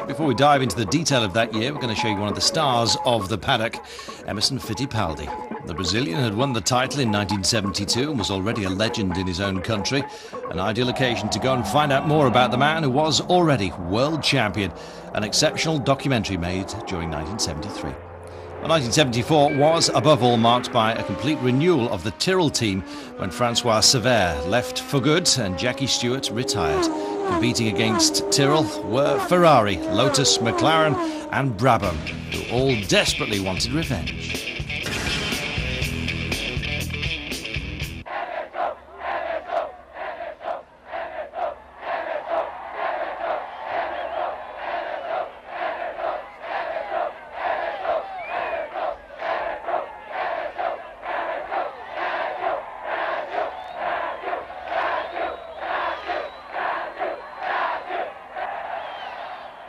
Before we dive into the detail of that year, we're going to show you one of the stars of the paddock, Emerson Fitipaldi. The Brazilian had won the title in 1972 and was already a legend in his own country. An ideal occasion to go and find out more about the man who was already world champion. An exceptional documentary made during 1973. Well, 1974 was, above all, marked by a complete renewal of the Tyrrell team when Francois Sever left for good and Jackie Stewart retired. Competing against Tyrrell were Ferrari, Lotus, McLaren and Brabham, who all desperately wanted revenge.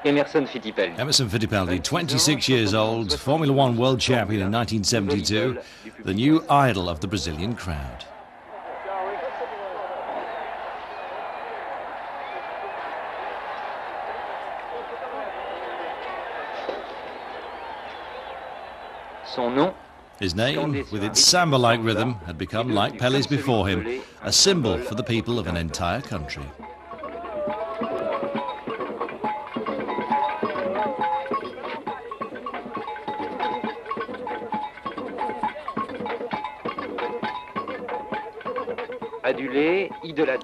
Emerson Fitipaldi, 26 years old, Formula One world champion in 1972, the new idol of the Brazilian crowd. His name, with its samba-like rhythm, had become, like Pellé's before him, a symbol for the people of an entire country.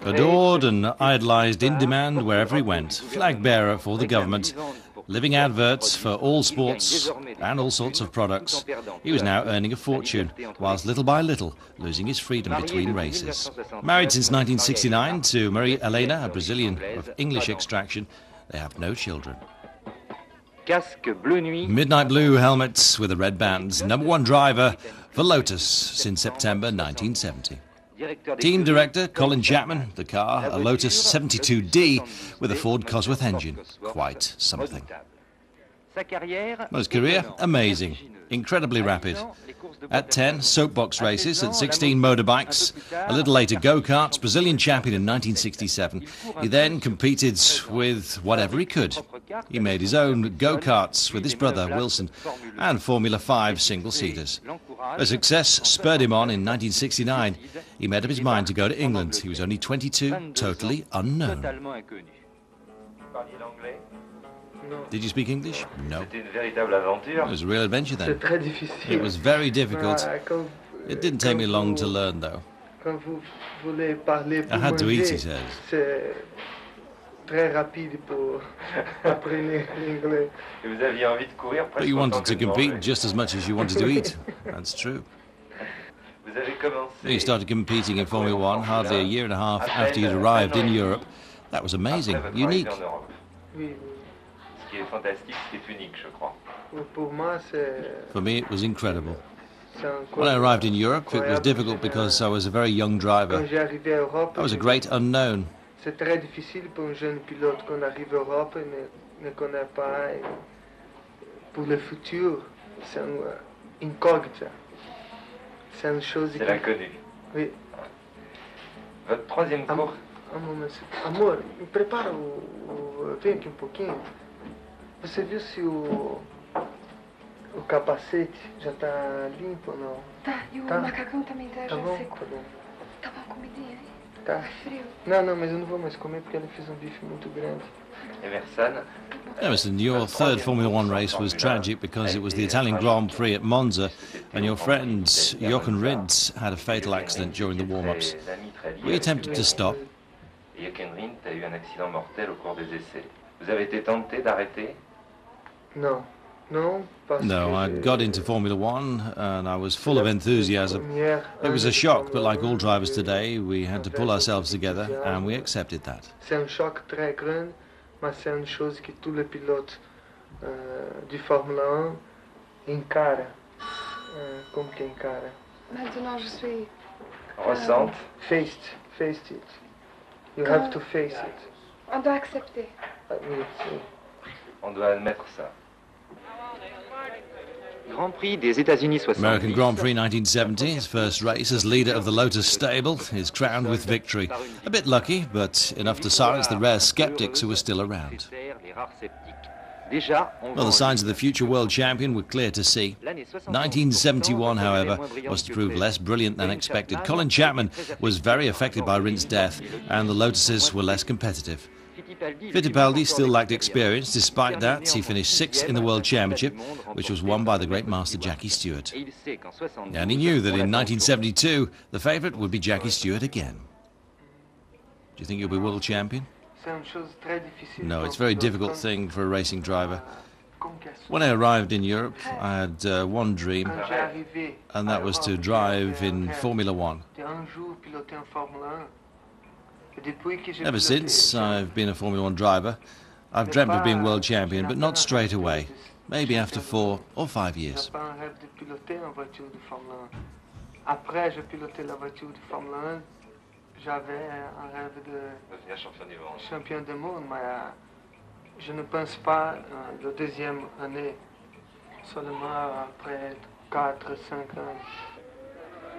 Adored and idolized, in demand wherever he went, flag bearer for the government, living adverts for all sports and all sorts of products. He was now earning a fortune, whilst little by little losing his freedom between races. Married since 1969 to Maria Helena, a Brazilian of English extraction, they have no children. Midnight blue helmets with a red band, #1 driver for Lotus since September 1970. Team director Colin Chapman, the car, a Lotus 72D with a Ford Cosworth engine. Quite something. His career, amazing, incredibly rapid. At 10, soapbox races, at 16, motorbikes, a little later go-karts, Brazilian champion in 1967. He then competed with whatever he could. He made his own go-karts with his brother Wilson and Formula 5 single-seaters. A success spurred him on in 1969. He made up his mind to go to England. He was only 22, totally unknown. Did you speak English? No. It was a real adventure then. It was very difficult. It didn't take me long to learn, though. I had to eat, he says. But you wanted to compete just as much as you wanted to eat. That's true. You started competing in Formula One hardly a year and a half after you'd arrived in Europe. That was amazing, unique. For me, it was incredible. When I arrived in Europe, it was difficult because I was a very young driver. I was a great unknown. C'est très difficile pour un jeune pilote qu'on arrive en Europe et ne connaît pas. Pour le futur, c'est une incógnita. C'est une chose. C'est l'inconnu. Oui. Votre troisième cours. Amor, me prepara vem aqui um pouquinho. Você viu se o capacete já está limpo ou não? Tá, e o macacão também tá já bom, seco. Tá bom. Tá bom, comidinha ali. Tá. Frio. Não, mas eu não vou mais comer porque ela fez um bife muito grande. Emerson, your third Formula One race was tragic because it was the Italian Grand Prix at Monza and your friend Jochen Rindt had a fatal accident during the warm-ups. Were you tempted to stop? Jochen Rindt a eu un accident mortel au cours des essais. Vous avez été tenté d'arrêter? No, I got into Formula One and I was full of enthusiasm. It was a shock, but like all drivers today, we had to pull ourselves together and we accepted that. C'est un choc très grand, mais c'est une chose que tous les pilotes de Formula 1 encarent. Como que encara? Maintenant, je suis... Ressente. Faced it. You have to face it. On doit accepter. Oui. On doit admettre ça. Grand Prix des États-Unis 70. American Grand Prix 1970, his first race as leader of the Lotus stable, is crowned with victory. A bit lucky, but enough to silence the rare skeptics who were still around. Well, the signs of the future world champion were clear to see. 1971, however, was to prove less brilliant than expected. Colin Chapman was very affected by Rint's death, and the Lotuses were less competitive. Fitipaldi still lacked experience. Despite that, he finished 6th in the World Championship, which was won by the great master Jackie Stewart. And he knew that in 1972, the favourite would be Jackie Stewart again. Do you think you'll be world champion? No, it's a very difficult thing for a racing driver. When I arrived in Europe, I had one dream, and that was to drive in Formula One. Ever since I've been a Formula One driver, I've dreamt of being world champion, but not straight away. Maybe after 4 or 5 years. J'avais un rêve de champion du monde, mais je ne pense pas la deuxième année, seulement après 4-5 ans.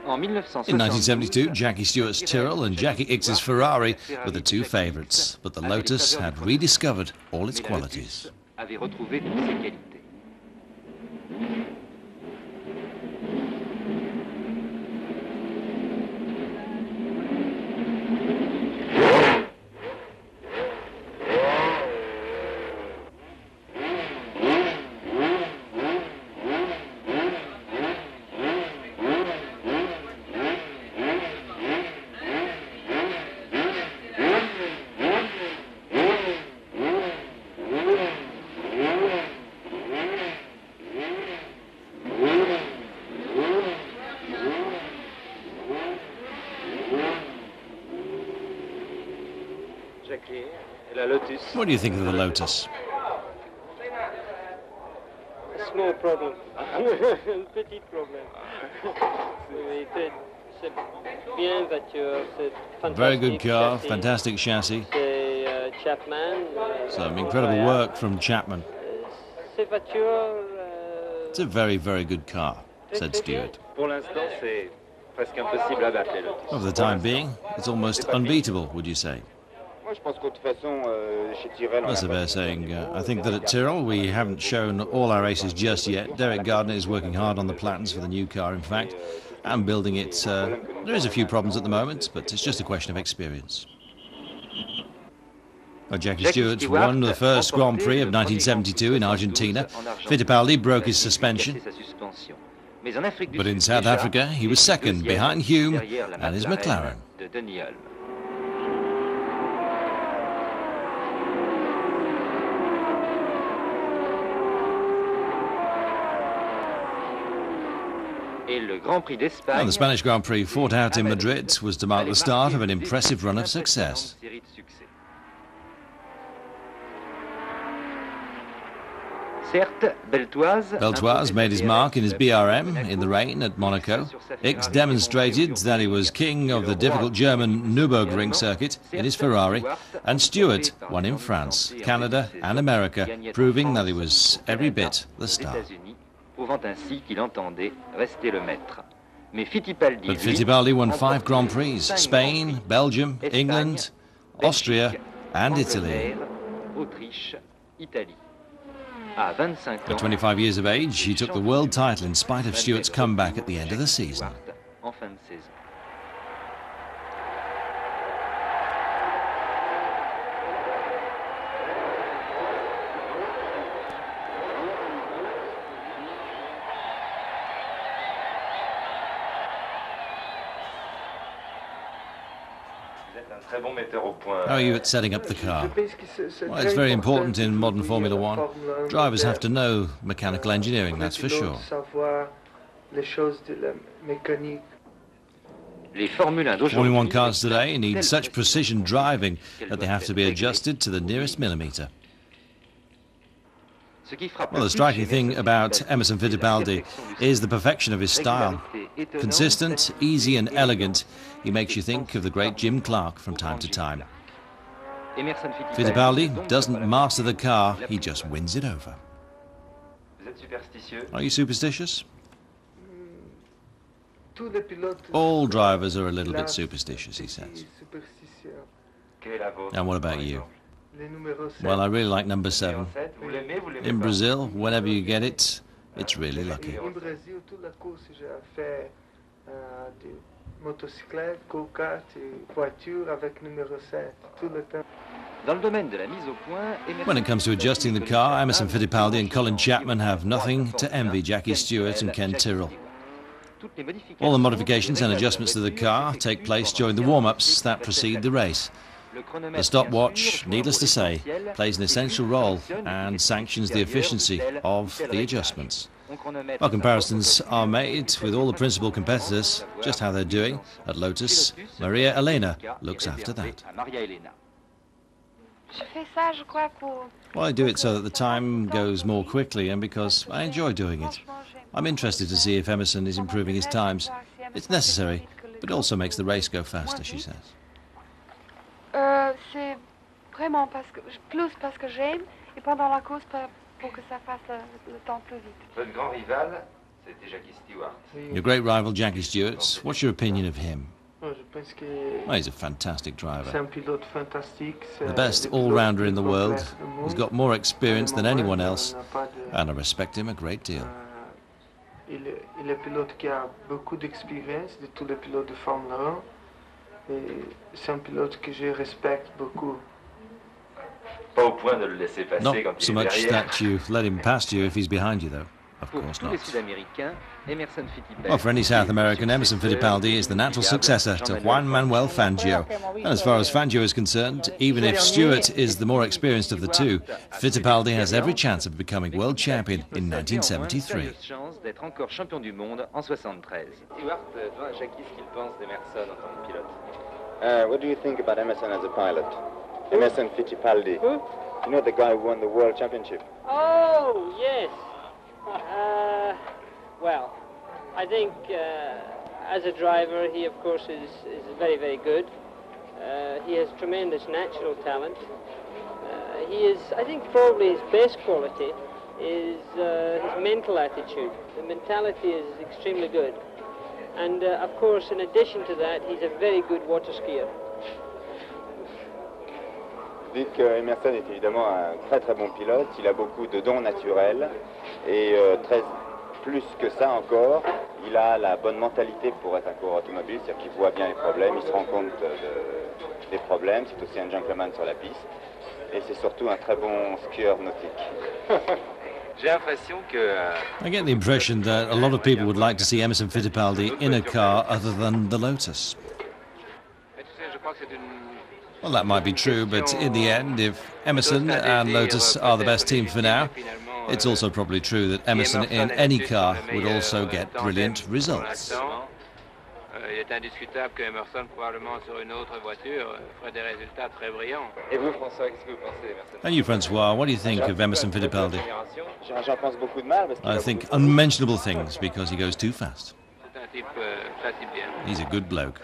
In 1972, Jackie Stewart's Tyrrell and Jackie Ickx's Ferrari were the two favourites, but the Lotus had rediscovered all its qualities. What do you think of the Lotus? Small problem. Petit problème. Very good car, fantastic chassis. Some incredible work from Chapman. It's a very, very good car, said Stewart. For the time being, it's almost unbeatable, would you say? That's a fair saying. I think that at Tyrrell we haven't shown all our aces just yet. Derek Gardner is working hard on the plans for the new car, in fact, and building it. There is a few problems at the moment, but it's just a question of experience. Well, Jackie Stewart won the first Grand Prix of 1972 in Argentina. Fitipaldi broke his suspension. But in South Africa, he was second, behind Hume and his McLaren. And the Spanish Grand Prix fought out in Madrid was to mark the start of an impressive run of success. Beltoise made his mark in his BRM in the rain at Monaco. Ickx demonstrated that he was king of the difficult German Nürburgring circuit in his Ferrari, and Stewart won in France, Canada and America, proving that he was every bit the star. But Fitipaldi won 5 Grand Prix: Spain, Belgium, England, Austria and Italy. At 25 years of age, he took the world title in spite of Stewart's comeback at the end of the season. How are you at setting up the car? Well, it's very important in modern Formula One. Drivers have to know mechanical engineering, that's for sure. Formula One cars today need such precision driving that they have to be adjusted to the nearest millimetre. Well, the striking thing about Emerson Fitipaldi is the perfection of his style. Consistent, easy and elegant, he makes you think of the great Jim Clark from time to time. Fitipaldi doesn't master the car, he just wins it over. Are you superstitious? All drivers are a little bit superstitious, he says. And what about you? Le numéro 7. Well, I really like number 7. Vous l'aimez, vous l'aimez In pas? Brazil, whenever you get it, it's really lucky. En Brésil, toute la course, j'ai fait des motocyclettes, go-kart et voitures avec numéro 7, tout le temps. Dans le domaine de la mise au point, When it comes to adjusting the car, Emerson Fitipaldi and Colin Chapman have nothing to envy Jackie Stewart and Ken Tyrrell. All the modifications and adjustments to the car take place during the warm-ups that precede the race. The stopwatch, needless to say, plays an essential role and sanctions the efficiency of the adjustments. While comparisons are made with all the principal competitors, just how they're doing at Lotus, Maria Elena looks after that. Je fais ça, je crois, pour... Well, I do it so that the time goes more quickly and because I enjoy doing it. I'm interested to see if Emerson is improving his times. It's necessary, but it also makes the race go faster, she says. C'est vraiment plus parce que j'aime et pendant la course pour que ça fasse le temps plus vite. Votre grand rival, c'était Jackie Stewart. Your great rival, Jackie Stewart, what's your opinion of him? Je pense que Well, he's a fantastic c'est driver. un pilote fantastique. C'est The best le pilote all-rounder in the plus world. complet du monde. He's got more experience than anyone else, Il n'a pas de- and I respect him a great deal. il est le pilote qui a beaucoup d'expérience de tous les pilotes de Formule 1. Et c'est un pilote que je respecte beaucoup. Pas au point de le laisser passer Not quand so il est much derrière. that you let him past you if he's behind you, though. Of pour course tous les not. Sud-Américains, Emerson Fittipaldi. Well, for any South American, Emerson Fittipaldi is the natural successor to Juan Manuel Fangio. And as far as Fangio is concerned, even if Stewart is the more experienced of the two, Fittipaldi has every chance of becoming world champion in 1973. Chance d'être encore champion du monde en 73. Stewart, toi, Jackie, ce qu'il pense d'Emerson en tant que pilote. What do you think about Emerson as a pilot? Emerson Fittipaldi. Who? You know the guy who won the World Championship? Oh, yes. Well, I think as a driver, he of course is very, very good. He has tremendous natural talent. He is, I think, probably his best quality is his mental attitude. The mentality is extremely good. And of course, in addition to that, he's a very good water skier. Dites que Emerson est évidemment un très très bon pilote, il a beaucoup de dons naturels et plus que ça encore, il a la bonne mentalité pour être un coureur automobile, c'est-à-dire qu'il voit bien les problèmes, il se rend compte des problèmes, c'est aussi un gentleman sur la piste et c'est surtout un très bon skieur nautique. J'ai l'impression que... I get the impression that a lot of people would like to see Emerson Fittipaldi in a car other than the Lotus. Well, that might be true, but in the end, if Emerson and Lotus are the best team for now, it's also probably true that Emerson in any car would also get brilliant results. Il est indiscutable que Emerson, probablement sur une autre voiture, ferait des résultats très brillants. Et vous, François, qu'est-ce que vous pensez d'Emerson? And you, Francois, what do you think of Emerson Fittipaldi? J'en pense beaucoup de mal parce qu'il I a think unmentionable things because he goes too fast. C'est un type facile bien. He's a good bloke.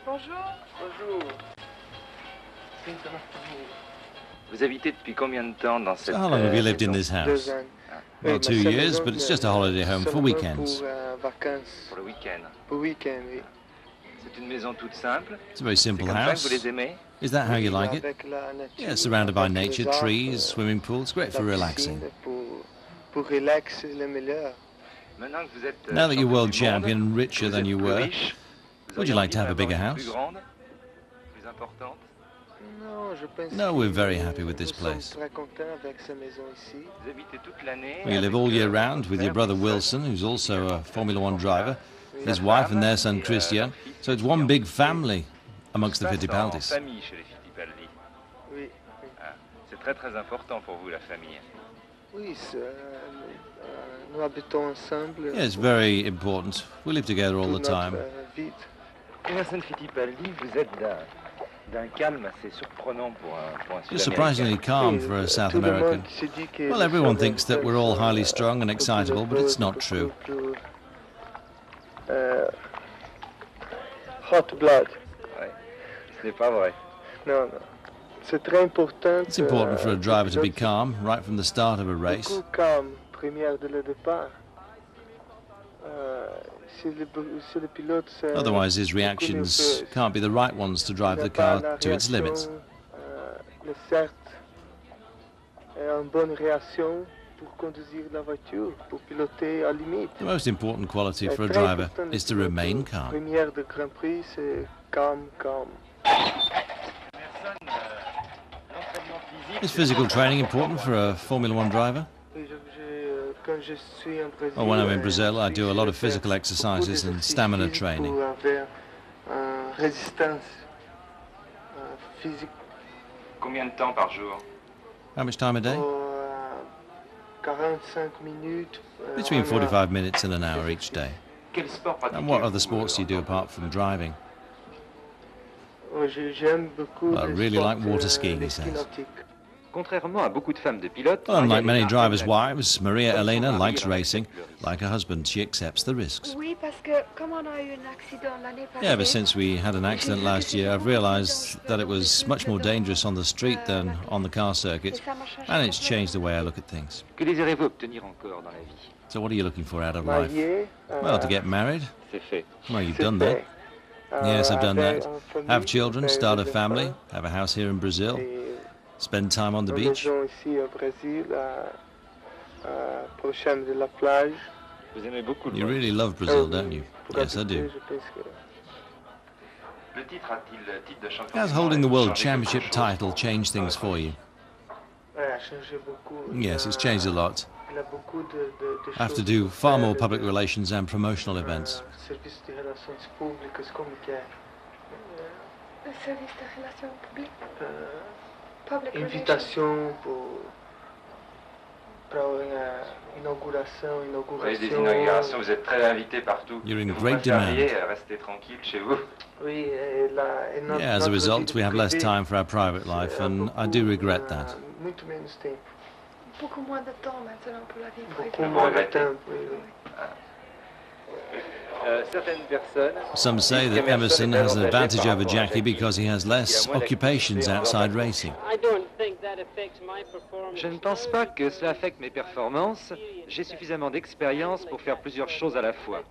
Bonjour. Vous habitez depuis combien de temps dans cette... So how long have you lived in this 2 house? ans. Well, Oui, 2 mais cette years, maison, but it's just a holiday home for seulement weekends. Pour vacances. Pour le week-end. Pour week-end, oui. C'est une maison toute simple. It's a very C'est simple comme ça que house. vous les aimez? Is that how you like it? Avec la nature, Yeah, surrounded by avec les nature, arbres, trees, swimming pool. It's great la for relaxing. piscine, pour relaxer le meilleur. Maintenant que vous êtes Now that you're world champion du champion monde, and richer vous than êtes you plus were, riche, vous would you auriez like to have a envie bigger d'avoir une house? Plus grande, plus importante. Non, je pense No, que we're very happy with this nous sommes place. très contents avec cette maison ici. Vous habitez toute l'année. You live all year round with your brother Wilson, who's also a Formula One driver, his wife and their son Christian. So it's one big family amongst the En Fittipaldis. famille chez les Fittipaldi. Oui, Ah, c'est très très important pour vous la famille. oui, nous habitons ensemble. Yeah, it's very important. We live together all the toute time. notre vie. Emerson Fittipaldi, vous êtes d'un calme assez surprenant pour un You're Sud-Américain. surprisingly calm for a South Tout le monde American. se dit que Well, les everyone South thinks that we're all highly strong and beaucoup excitable, but it's not beaucoup true. plus, hot blood. Ouais. Ce n'est pas vrai. Non, non. C'est très important. It's important for a driver to be calm right from the start of a race. Beaucoup calme première dès le départ. Otherwise, his reactions can't be the right ones to drive the car to its limits. The most important quality for a driver is to remain calm. Is physical training important for a Formula One driver? Well, when I'm in Brazil, I do a lot of physical exercises and stamina training. Combien de temps par jour? How much time a day? Between 45 minutes and an hour each day. Quel sport And what other sports do you do apart from driving? Well, I really like water skiing, he says. Contrairement à beaucoup de femmes de pilotes, Well, unlike many drivers' wives, Maria Elena likes racing. Like her husband, she accepts the risks. Oui, parce que comme on a eu un accident l'année passée. Yeah, ever since we had an accident last year, I've realised that it was much more dangerous on the street than on the car circuit, and it's changed the way I look at things. que désirez-vous obtenir encore dans la vie? So what are you looking for out of life? Well, to get married. C'est fait. Well, you've done that. Yes, I've done that. Have children, start a family, have a house here in Brazil, spend time on the beach. Vous aimez beaucoup le You golf. really love Brazil, don't you? Yes, I do. Le titre a-t-il titre de champion? Has holding the World Championship title changed things for you? Yes, it's changed a lot. I have to do far more public relations and promotional events. Le service de relations publiques. Public relations. Invitation pour Oui, des inaugurations, vous êtes très invité partout. You're in Vous great préfériez demand. rester tranquille chez vous. Yeah, as a result, we have less time for our private life, and I do regret that. Muito menos tempo. Beaucoup moins de temps maintenant pour la vie Beaucoup privée. moins de temps, oui. Certaines personnes Some say that Emerson has an advantage over Jackie because he has less occupations outside racing. I don't think that affects my performance. Je ne pense pas que cela affecte mes performances. J'ai suffisamment d'expérience pour faire plusieurs choses à la fois.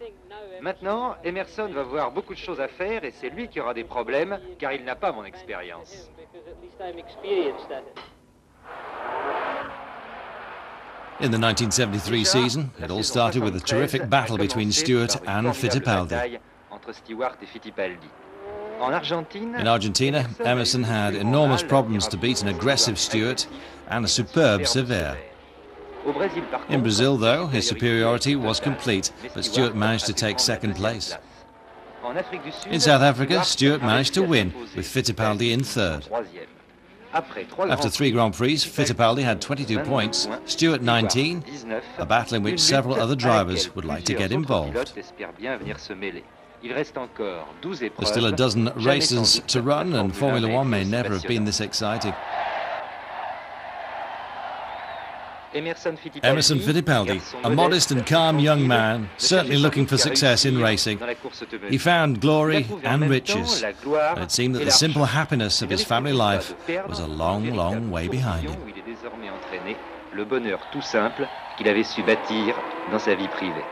Maintenant, Emerson va avoir beaucoup de choses à faire et c'est lui qui aura des problèmes car il n'a pas mon expérience. Because at least I'm experienced at it. In the 1973 season, it all started with a terrific battle between Stewart and Fitipaldi. Entre Stewart et Fitipaldi. En Argentine, In Argentina, Emerson had enormous problems to beat an aggressive Stewart and a superb Severe. Au Brésil, par In contre, Brazil, though, his superiority was complete, but Stewart managed to take second place. En Afrique du Sud, In South Africa, Stewart managed to win, with Fitipaldi in third. troisième. Après trois After Grands 3 Grand Prix, Fitipaldi had 22 points, Stewart 19, a battle in which several other drivers would like to get involved. Espèrent bien venir se mêler. Il reste encore 12 épreuves. There's still a dozen Jamais races sans doute to run, la and Formula Formule 1 One may est never have been passionnante. this exciting. Emerson Fittipaldi, a modest and calm young man, certainly looking for success in racing. He found glory and riches, and it seemed that the simple happiness of his family life was a long, long way behind him. Il est désormais entraîné, le bonheur tout simple qu'il avait su bâtir dans sa vie privée.